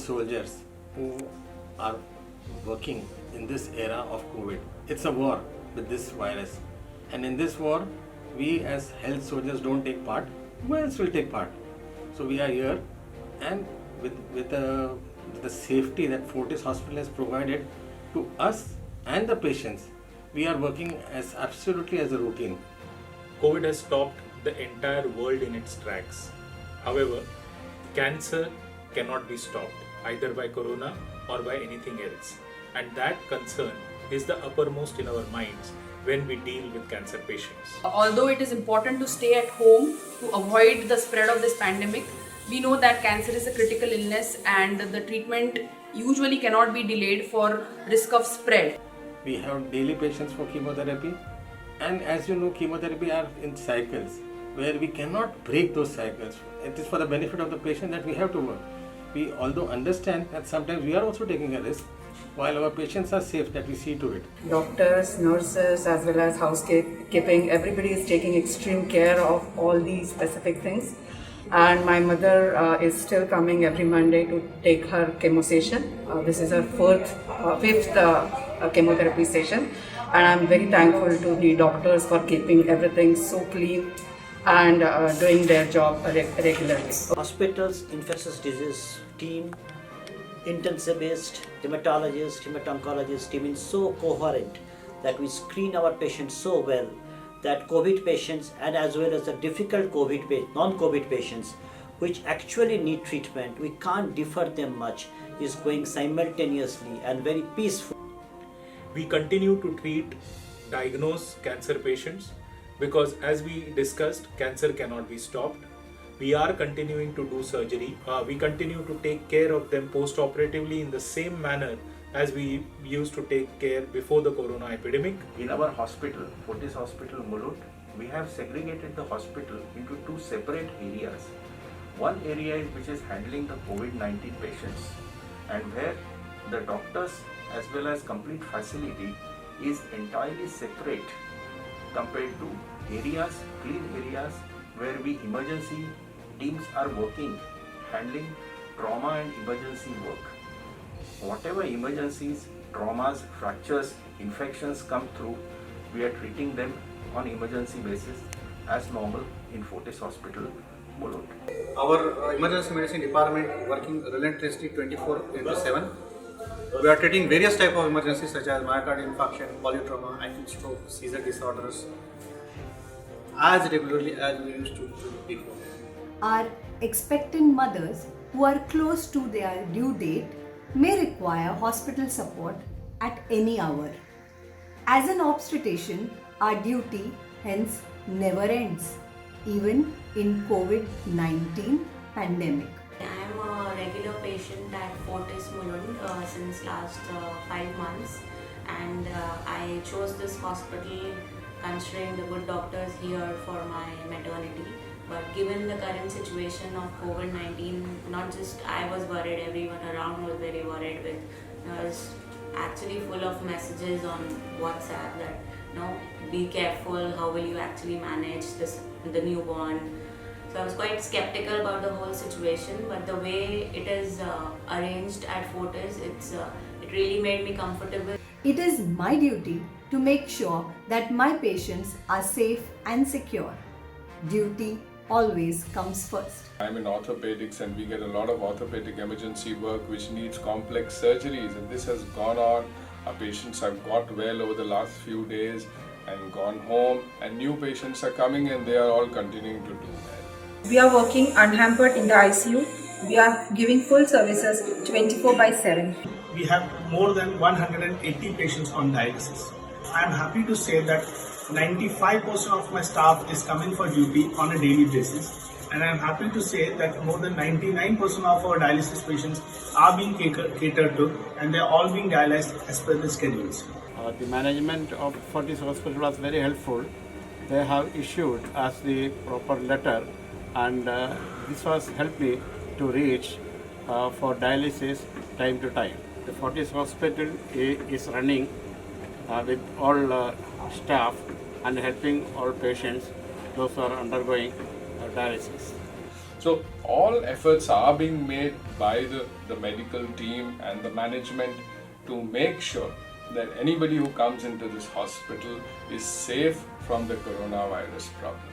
soldiers who are working in this era of COVID. It's a war with this virus, and in this war, we as health soldiers don't take part. Who else will take part? So we are here, and with the safety that Fortis Hospital has provided to us and the patients, we are working as absolutely as a routine. COVID has stopped the entire world in its tracks. However, cancer cannot be stopped either by corona or by anything else. And that concern is the uppermost in our minds when we deal with cancer patients. Although it is important to stay at home to avoid the spread of this pandemic, we know that cancer is a critical illness and the treatment usually cannot be delayed for risk of spread. We have daily patients for chemotherapy, and as you know, chemotherapy are in cycles where we cannot break those cycles. It is for the benefit of the patient that we have to work. We although understand that sometimes we are also taking a risk while our patients are safe, that we see to it. Doctors, nurses, as well as housekeeping, everybody is taking extreme care of all these specific things. And my mother is still coming every Monday to take her chemo session. This is her fifth chemotherapy session, and I'm very thankful to the doctors for keeping everything so clean and doing their job regularly. Hospital's infectious disease team, intensivist, hematologist, hemato-oncologist team is so coherent that we screen our patients so well that COVID patients and as well as the difficult non-COVID patients which actually need treatment, we can't defer them much, is going simultaneously and very peaceful. We continue to treat, diagnose cancer patients because as we discussed, cancer cannot be stopped. We are continuing to do surgery. We continue to take care of them post-operatively in the same manner as we used to take care before the corona epidemic. In our hospital, Fortis Hospital Mulund, we have segregated the hospital into two separate areas. One area which is handling the COVID-19 patients, and where the doctors as well as complete facility is entirely separate compared to areas, clean areas where we emergency teams are working, handling trauma and emergency work. Whatever emergencies, traumas, fractures, infections come through, we are treating them on emergency basis as normal in Fortis Hospital, Mulund. Our emergency medicine department working relentlessly 24/7. We are treating various types of emergencies such as myocardial infarction, polytrauma, acute stroke, seizure disorders as regularly as we used to do before. Our expectant mothers who are close to their due date may require hospital support at any hour. As an obstetrician, our duty hence never ends, even in COVID-19 pandemic. I am a regular patient at Fortis Mulund since last 5 months, and I chose this hospital considering the good doctors here for my maternity. But given the current situation of COVID-19, not just I was worried, everyone around was very worried with. I was actually full of messages on WhatsApp that be careful, how will you actually manage the newborn. So I was quite skeptical about the whole situation, but the way it is arranged at Fortis, it really made me comfortable. It is my duty to make sure that my patients are safe and secure. Duty always comes first. I'm in orthopedics and we get a lot of orthopedic emergency work which needs complex surgeries, and this has gone on. Our patients have got well over the last few days and gone home, and new patients are coming and they are all continuing to do that. We are working unhampered in the ICU. We are giving full services 24/7. We have more than 180 patients on dialysis. I am happy to say that 95% of my staff is coming for duty on a daily basis, and I am happy to say that more than 99% of our dialysis patients are being catered to, and they are all being dialyzed as per the schedules. The management of Fortis Hospital was very helpful. They have issued us the proper letter, and this was helped me to reach for dialysis time to time. The Fortis Hospital is running with all staff and helping all patients, those who are undergoing dialysis. So all efforts are being made by the medical team and the management to make sure that anybody who comes into this hospital is safe from the coronavirus problem.